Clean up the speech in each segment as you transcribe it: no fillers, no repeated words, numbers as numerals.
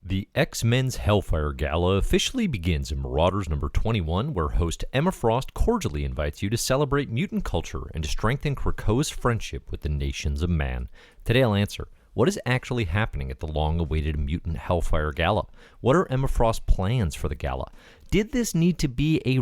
The X-Men's Hellfire Gala officially begins in Marauders number 21, where host Emma Frost cordially invites you to celebrate mutant culture and to strengthen Krakoa's friendship with the nations of man. Today I'll answer, what is actually happening at the long-awaited Mutant Hellfire Gala? What are Emma Frost's plans for the gala? Did this need to be a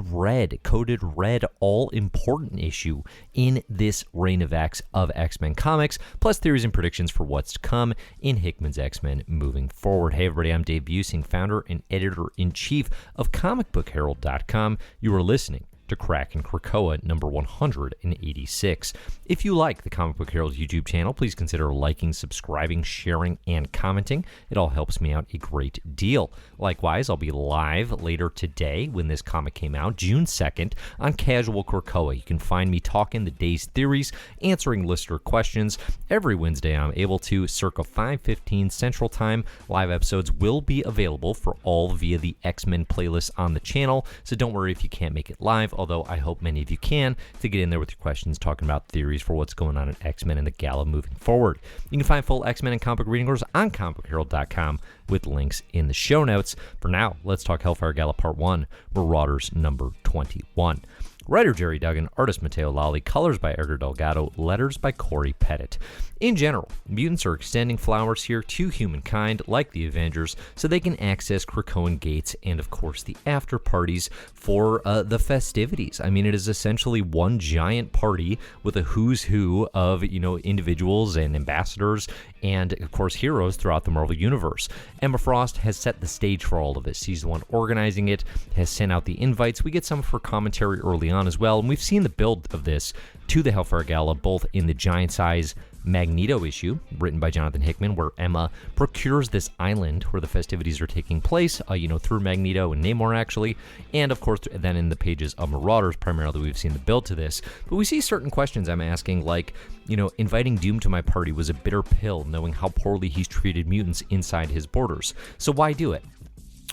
coded red, all-important issue in this reign of X-Men comics, plus theories and predictions for what's to come in Hickman's X-Men moving forward? Hey everybody, I'm Dave Busing, founder and editor-in-chief of comicbookherald.com. You are listening to Krakin Krakoa number 186. If you like the Comic Book Herald YouTube channel, please consider liking, subscribing, sharing, and commenting. It all helps me out a great deal. Likewise, I'll be live later today when this comic came out, June 2nd, on Casual Krakoa. You can find me talking the day's theories, answering listener questions. Every Wednesday I'm able to, circa 5:15 Central Time. Live episodes will be available for all via the X-Men playlist on the channel, so don't worry if you can't make it live, although I hope many of you can, to get in there with your questions, talking about theories for what's going on in X-Men and the Gala moving forward. You can find full X-Men and comic book reading orders on comicbookherald.com with links in the show notes. For now, let's talk Hellfire Gala Part 1, Marauders number 21. Writer Gerry Duggan, artist Matteo Lolli, colors by Edgar Delgado, letters by Cory, Petit. In general, mutants are extending flowers here to humankind, like the Avengers, so they can access Krakoan gates and, of course, the after parties for the festivities. I mean, it is essentially one giant party with a who's who of, individuals and ambassadors and, of course, heroes throughout the Marvel Universe. Emma Frost has set the stage for all of this. She's the one organizing it, has sent out the invites. We get some of her commentary early on as well, and we've seen the build of this to the Hellfire Gala, both in the giant size Magneto issue, written by Jonathan Hickman, where Emma procures this island where the festivities are taking place, through Magneto and Namor, actually, and of course, then in the pages of Marauders, primarily, we've seen the build to this. But we see certain questions I'm asking, like, inviting Doom to my party was a bitter pill, knowing how poorly he's treated mutants inside his borders. So why do it?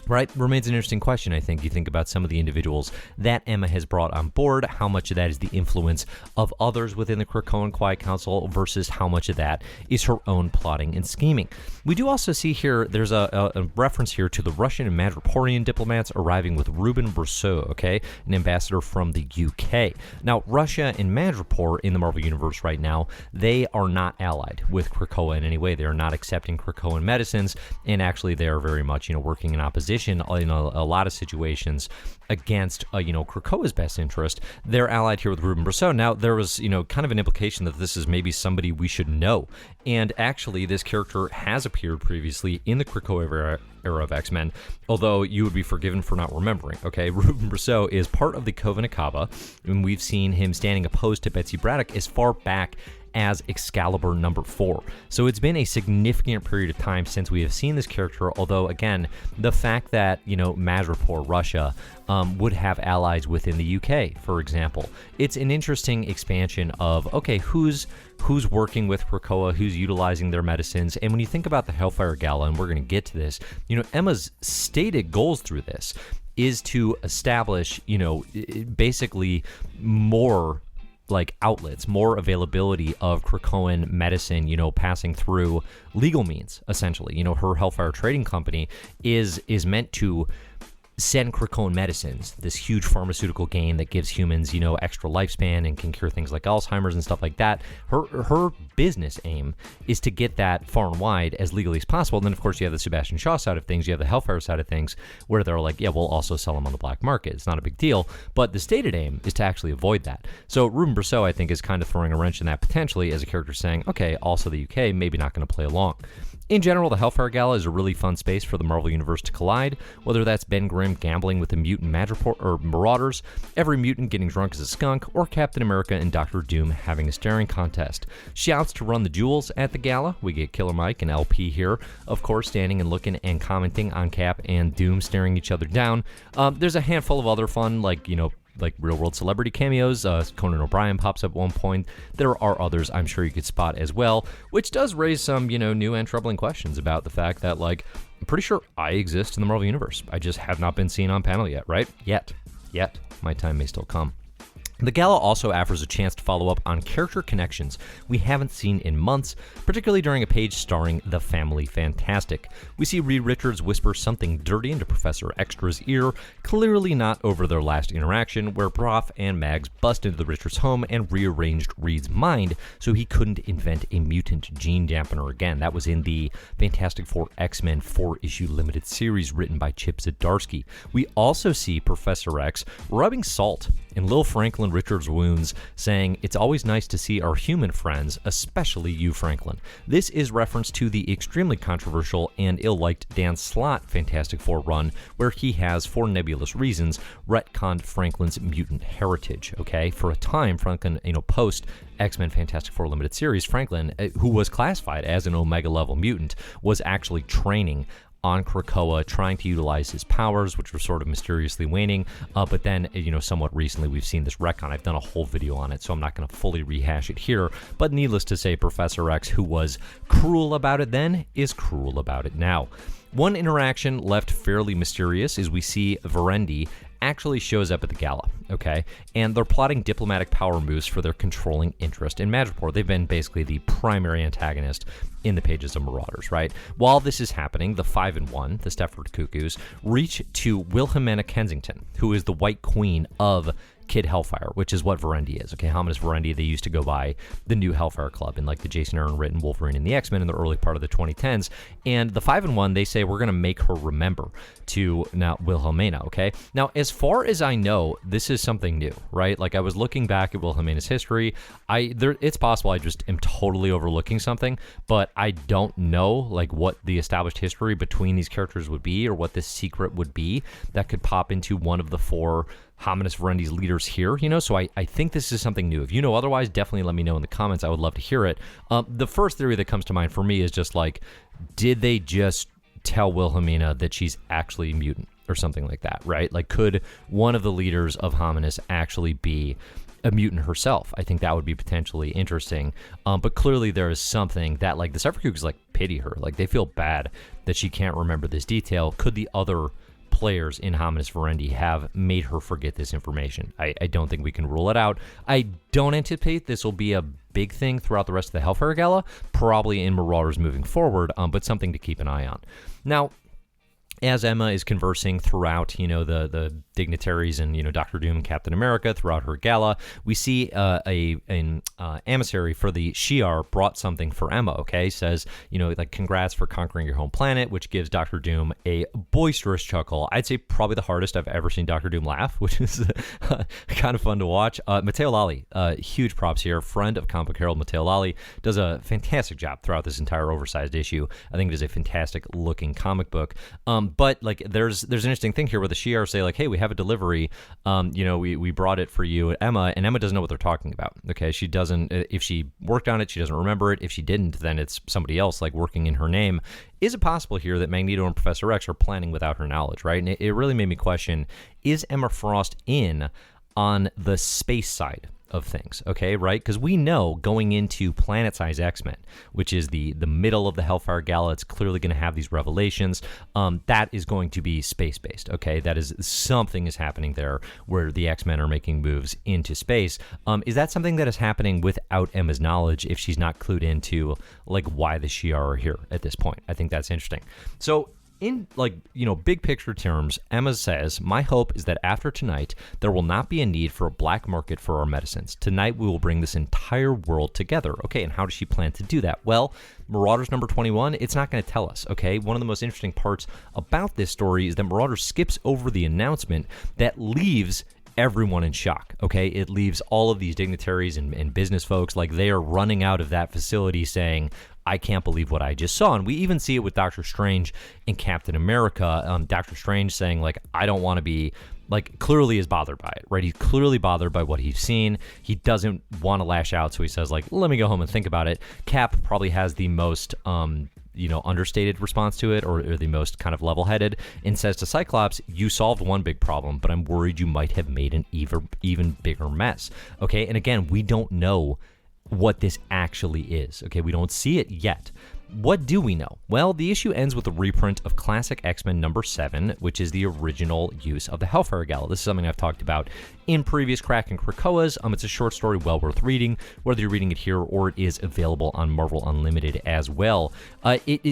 Right? Remains an interesting question, I think. You think about some of the individuals that Emma has brought on board, how much of that is the influence of others within the Krakoan Quiet Council versus how much of that is her own plotting and scheming. We do also see here, there's a reference here to the Russian and Madripoorian diplomats arriving with Ruben Brosseau, okay, an ambassador from the UK. Now, Russia and Madripoor in the Marvel Universe right now, they are not allied with Krakoa in any way. They are not accepting Krakoan medicines, and actually they are very much, working in opposition in a lot of situations against, Krakoa's best interest. They're allied here with Ruben Brosseau. Now, there was, kind of an implication that this is maybe somebody we should know. And actually, this character has appeared previously in the Krakoa era of X-Men, although you would be forgiven for not remembering, okay? Ruben Brosseau is part of the Coven Akaba, and we've seen him standing opposed to Betsy Braddock as far back as Excalibur number 4. So it's been a significant period of time since we have seen this character, although, again, the fact that, Madripoor, Russia, would have allies within the UK, for example. It's an interesting expansion of, okay, who's working with Krakoa, who's utilizing their medicines, and when you think about the Hellfire Gala, and we're going to get to this, Emma's stated goals through this is to establish, basically more outlets, more availability of Krakoan medicine, passing through legal means, essentially. Her Hellfire Trading Company is meant to send Krakoan medicines, this huge pharmaceutical gain that gives humans, extra lifespan and can cure things like Alzheimer's and stuff like that. Her business aim is to get that far and wide as legally as possible. And then, of course, you have the Sebastian Shaw side of things, you have the Hellfire side of things, where they're like, yeah, we'll also sell them on the black market. It's not a big deal. But the stated aim is to actually avoid that. So Ruben Brosseau, I think, is kind of throwing a wrench in that potentially as a character saying, okay, also the UK, maybe not going to play along. In general, the Hellfire Gala is a really fun space for the Marvel Universe to collide, whether that's Ben Grimm gambling with the mutant Madripoor or Marauders, every mutant getting drunk as a skunk, or Captain America and Doctor Doom having a staring contest. Shouts to run the jewels at the gala. We get Killer Mike and LP here, of course, standing and looking and commenting on Cap and Doom staring each other down. There's a handful of other fun, like real-world celebrity cameos. Conan O'Brien pops up at one point. There are others I'm sure you could spot as well, which does raise some, new and troubling questions about the fact that, I'm pretty sure I exist in the Marvel Universe. I just have not been seen on panel yet, right? Yet. My time may still come. The gala also offers a chance to follow up on character connections we haven't seen in months, particularly during a page starring the Family Fantastic. We see Reed Richards whisper something dirty into Professor Extra's ear, clearly not over their last interaction, where Prof and Mags bust into the Richards home and rearranged Reed's mind so he couldn't invent a mutant gene dampener again. That was in the Fantastic Four X-Men 4-issue limited series written by Chip Zdarsky. We also see Professor X rubbing salt in Lil Franklin Richards' wounds, saying, "It's always nice to see our human friends, especially you, Franklin." This is reference to the extremely controversial and ill-liked Dan Slott Fantastic Four run, where he has, for nebulous reasons, retconned Franklin's mutant heritage, okay? For a time, Franklin, post X-Men Fantastic Four limited series, Franklin, who was classified as an Omega-level mutant, was actually training on Krakoa, trying to utilize his powers, which were sort of mysteriously waning. But then, somewhat recently, we've seen this retcon. I've done a whole video on it, so I'm not going to fully rehash it here. But needless to say, Professor X, who was cruel about it then, is cruel about it now. One interaction left fairly mysterious is we see Verendy actually shows up at the gala, okay? And they're plotting diplomatic power moves for their controlling interest in Madripoor. They've been basically the primary antagonist in the pages of Marauders, right? While this is happening, the 5-in-1, the Stepford Cuckoos, reach to Wilhelmina Kensington, who is the White Queen of Kid Hellfire, which is what Verendy is, okay? Hominis Verendy, they used to go by the new Hellfire Club in like the Jason Aaron written Wolverine and the X-Men in the early part of the 2010s. And the 5-in-1, they say we're going to make her remember to now Wilhelmina, okay? Now, as far as I know, this is something new, right? Like I was looking back at Wilhelmina's history. It's possible I just am totally overlooking something, but I don't know like what the established history between these characters would be or what this secret would be that could pop into one of the four Hominis Verendy's leaders here, so I think this is something new. If you know otherwise, definitely let me know in the comments. I would love to hear it. The first theory that comes to mind for me is just like, did they just tell Wilhelmina that she's actually a mutant or something like that, right? Like, could one of the leaders of Hominis actually be a mutant herself? I think that would be potentially interesting. But clearly there is something that, like, the Stepford like pity her. Like, they feel bad that she can't remember this detail. Could the other players in Hominis Verendy have made her forget this information? I don't think we can rule it out. I don't anticipate this will be a big thing throughout the rest of the Hellfire Gala, probably in Marauders moving forward, but something to keep an eye on. Now, as Emma is conversing throughout, the dignitaries and, Dr. Doom and Captain America throughout her gala, we see an emissary for the Shi'ar brought something for Emma, okay? Says, like, congrats for conquering your home planet, which gives Dr. Doom a boisterous chuckle. I'd say probably the hardest I've ever seen Dr. Doom laugh, which is kind of fun to watch. Matteo Lolli, huge props here. Friend of Comic Book Herald, Matteo Lolli, does a fantastic job throughout this entire oversized issue. I think it is a fantastic looking comic book. But like, there's an interesting thing here where the Shi'ar say like, hey, we have a delivery. We brought it for you, Emma, and Emma doesn't know what they're talking about. Okay, she doesn't. If she worked on it, she doesn't remember it. If she didn't, then it's somebody else like working in her name. Is it possible here that Magneto and Professor X are planning without her knowledge? Right, and it really made me question: is Emma Frost in on the space side of things, okay, right? Because we know going into Planet Size X-Men, which is the middle of the Hellfire Gala, it's clearly going to have these revelations. That is going to be space-based, okay? That is, something is happening there where the X-Men are making moves into space. Is that something that is happening without Emma's knowledge if she's not clued into, like, why the Shi'ar are here at this point? I think that's interesting. So, in, like, big picture terms, Emma says, my hope is that after tonight, there will not be a need for a black market for our medicines. Tonight, we will bring this entire world together. Okay, and how does she plan to do that? Well, Marauders number 21, it's not going to tell us, okay? One of the most interesting parts about this story is that Marauders skips over the announcement that leaves everyone in shock, okay? It leaves all of these dignitaries and business folks, like, they are running out of that facility saying, I can't believe what I just saw. And we even see it with Doctor Strange and Captain America. Doctor Strange saying, like, I don't want to be, like, clearly is bothered by it, right? He's clearly bothered by what he's seen. He doesn't want to lash out, so he says, like, let me go home and think about it. Cap probably has the most, understated response to it, or the most kind of level-headed, and says to Cyclops, you solved one big problem, but I'm worried you might have made an even bigger mess, okay? And again, we don't know what this actually is, okay? We don't see it yet. What do we know? Well, the issue ends with a reprint of classic X-Men number 7, which is the original use of the Hellfire Gala. This is something I've talked about in previous Krakin Krakoas. It's a short story well worth reading, whether you're reading it here or it is available on Marvel Unlimited as well.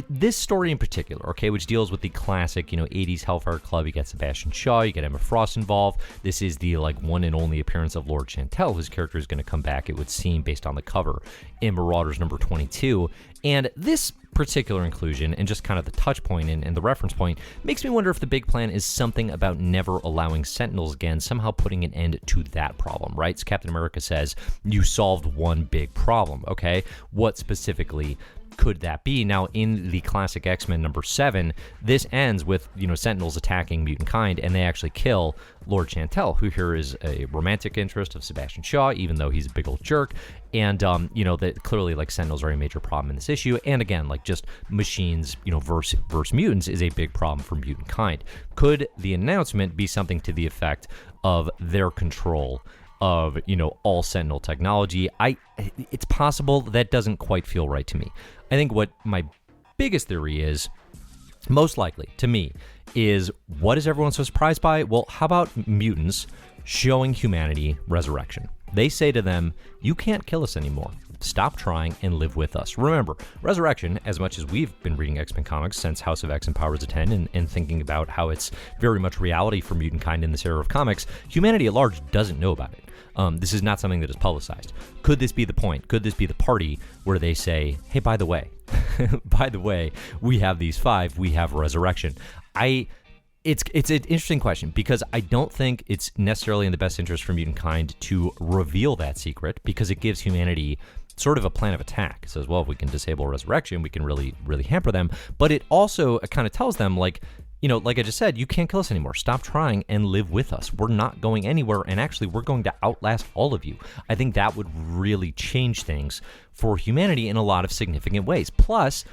This story in particular, okay, which deals with the classic, 80s Hellfire Club. You get Sebastian Shaw, you get Emma Frost involved. This is the one and only appearance of Lord Chantel, whose character is going to come back, it would seem, based on the cover in Marauders number 22. And this particular inclusion and just kind of the touch point and the reference point makes me wonder if the big plan is something about never allowing Sentinels again, somehow putting an end to that problem, right? So Captain America says, you solved one big problem, okay? What specifically could that be? Now, in the classic X-Men number 7, this ends with, Sentinels attacking mutant kind, and they actually kill Lord Chantel, who here is a romantic interest of Sebastian Shaw, even though he's a big old jerk. And, that clearly, Sentinels are a major problem in this issue. And again, just machines, versus mutants is a big problem for mutant kind. Could the announcement be something to the effect of their control of, all Sentinel technology? It's possible. That doesn't quite feel right to me. I think what my biggest theory is, most likely, to me, is what is everyone so surprised by? Well, how about mutants showing humanity resurrection? They say to them, you can't kill us anymore. Stop trying and live with us. Remember, resurrection, as much as we've been reading X-Men comics since House of X and Powers of 10 and thinking about how it's very much reality for mutant kind in this era of comics, humanity at large doesn't know about it. This is not something that is publicized. Could this be the point? Could this be the party where they say, hey, by the way, we have these 5, we have resurrection? It's an interesting question because I don't think it's necessarily in the best interest for mutant kind to reveal that secret because it gives humanity sort of a plan of attack. It says, well, if we can disable resurrection, we can really, really hamper them. But it also kind of tells them, like I just said, you can't kill us anymore. Stop trying and live with us. We're not going anywhere, and actually, we're going to outlast all of you. I think that would really change things for humanity in a lot of significant ways. Plus,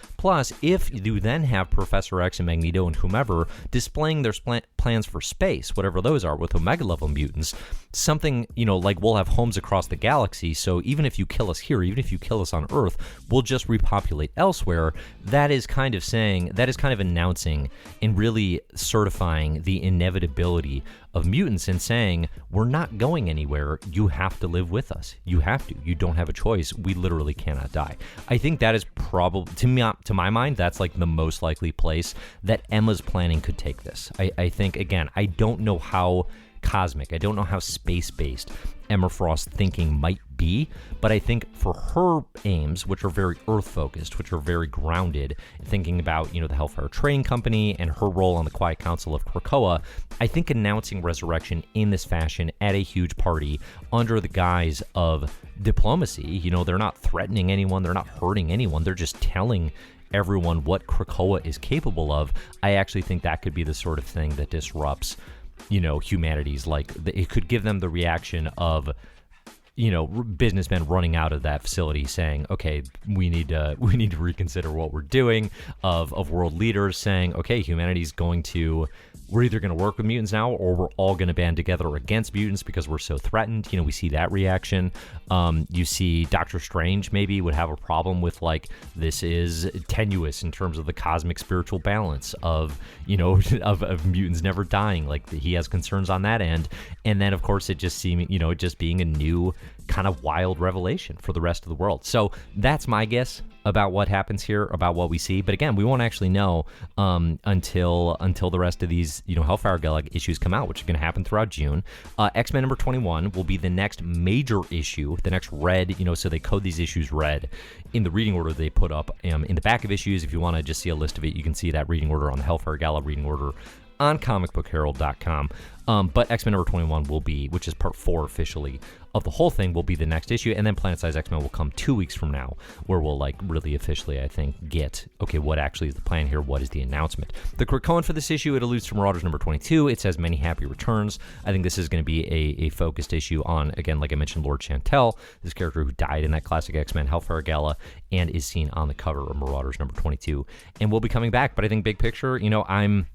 if you then have Professor X and Magneto and whomever displaying their plans for space, whatever those are, with Omega-level mutants, something, we'll have homes across the galaxy, so even if you kill us here, even if you kill us on Earth, we'll just repopulate elsewhere. That is kind of announcing and really certifying the inevitability of mutants and saying, we're not going anywhere. You have to live with us. You have to. You don't have a choice. We literally cannot die. I think that is probably, to my mind, that's the most likely place that Emma's planning could take this. I think, again, I don't know how cosmic, I don't know how space-based Emma Frost's thinking might be, but I think for her aims, which are very Earth-focused, which are very grounded, thinking about, the Hellfire Trading Company and her role on the Quiet Council of Krakoa, I think announcing resurrection in this fashion at a huge party under the guise of diplomacy, they're not threatening anyone, they're not hurting anyone, they're just telling everyone what Krakoa is capable of. I actually think that could be the sort of thing that disrupts humanity's, it could give them the reaction of, businessmen running out of that facility saying, okay, we need to reconsider what we're doing, of world leaders saying, okay, we're either going to work with mutants now or we're all going to band together against mutants because we're so threatened. We see that reaction. You see Doctor Strange maybe would have a problem with this is tenuous in terms of the cosmic spiritual balance of mutants never dying. He has concerns on that end. And then of course it just being a new kind of wild revelation for the rest of the world. So that's my guess about what happens here, about what we see. But again, we won't actually know until the rest of these Hellfire Gala issues come out, which is going to happen throughout June. X-Men number 21 will be the next major issue, the next red, so they code these issues red in the reading order they put up in the back of issues. If you want to just see a list of it, you can see that reading order on the Hellfire Gala reading order on comicbookherald.com. But X-Men number 21 will be, which is part 4 officially of the whole thing, will be the next issue, and then Planet Size X-Men will come 2 weeks from now, where we'll really officially, I think, get, okay, what actually is the plan here, what is the announcement. The Krakoan for this issue, it alludes to Marauders number 22, it says many happy returns. I think this is going to be a focused issue on, again, like I mentioned, Lord Chantel, this character who died in that classic X-Men Hellfire Gala, and is seen on the cover of Marauders number 22, and we'll be coming back. But I think big picture, I'm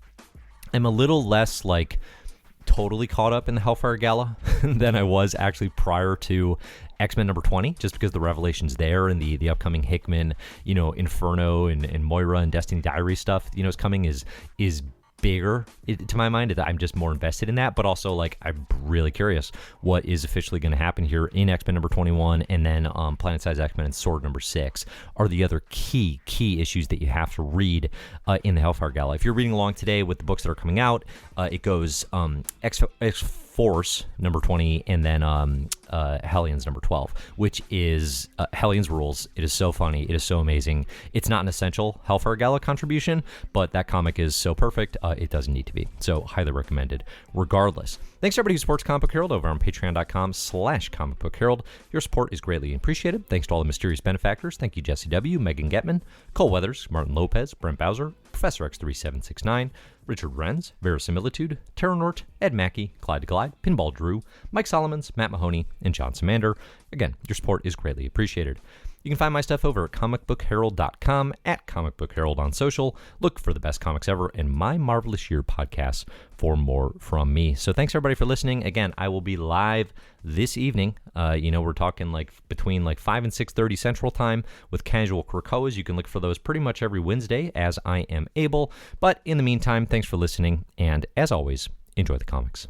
a little less totally caught up in the Hellfire Gala than I was actually prior to X-Men number 20, just because the revelations there and the upcoming Hickman, Inferno and Moira and Destiny Diary stuff, is coming is bigger to my mind. I'm just more invested in that, but also like I'm really curious what is officially going to happen here in X-Men number 21, and then Planet Size X-Men and Sword number 6 are the other key issues that you have to read in the Hellfire Gala. If you're reading along today with the books that are coming out, it goes X-Force number 20 and then Hellions number 12, which is Hellions rules. It is so funny. It is so amazing. It's not an essential Hellfire Gala contribution, but that comic is so perfect, it doesn't need to be. So highly recommended regardless. Thanks to everybody who supports Comic Book Herald over on patreon.com/Comic Book Herald. Your support is greatly appreciated. Thanks to all the mysterious benefactors. Thank you, Jesse W., Megan Getman, Cole Weathers, Martin Lopez, Brent Bowser, Professor X3769, Richard Renz, Verisimilitude, Terra Nort, Ed Mackey, Clyde to Glide, Pinball Drew, Mike Solomons, Matt Mahoney, and John Samander. Again, your support is greatly appreciated. You can find my stuff over at comicbookherald.com, at Comic Book Herald on social. Look for the best comics ever and My Marvelous Year podcast for more from me. So thanks everybody for listening. Again, I will be live this evening. We're talking like between like 5 and 6:30 Central Time with casual Krakoas. You can look for those pretty much every Wednesday as I am able. But in the meantime, thanks for listening. And as always, enjoy the comics.